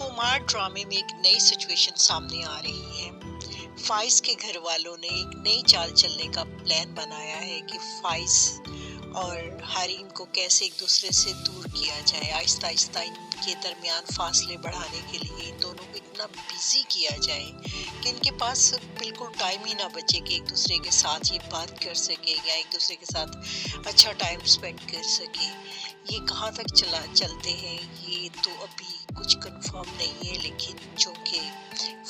कुमार ड्रामे में एक नई सिचुएशन सामने आ रही है। फाइज के घर वालों ने एक नई चाल चलने का प्लान बनाया है कि फाइज और हरीम को कैसे एक दूसरे से दूर किया जाए। आहिस्ता आहिस्ता इनके दरमियान फासले बढ़ाने के लिए इन दोनों को इतना बिजी किया जाए कि इनके पास बिल्कुल टाइम ही ना बचे कि एक दूसरे के साथ ये बात कर सके या एक दूसरे के साथ अच्छा टाइम स्पेंड कर सके। ये कहाँ तक चलते हैं ये तो अभी कुछ कंफर्म नहीं है, लेकिन जो कि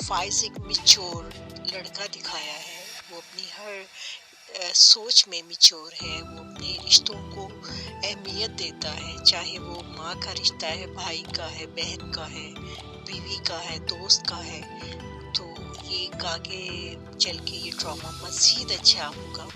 फाइज एक मिच्योर लड़का दिखाया है, वो अपनी हर सोच में मिच्योर है। वो अपने रिश्तों को अहमियत देता है, चाहे वो माँ का रिश्ता है, भाई का है, बहन का है, बीवी का है, दोस्त का है। तो ये आगे चल के ये ड्रामा मज़ीद अच्छा होगा।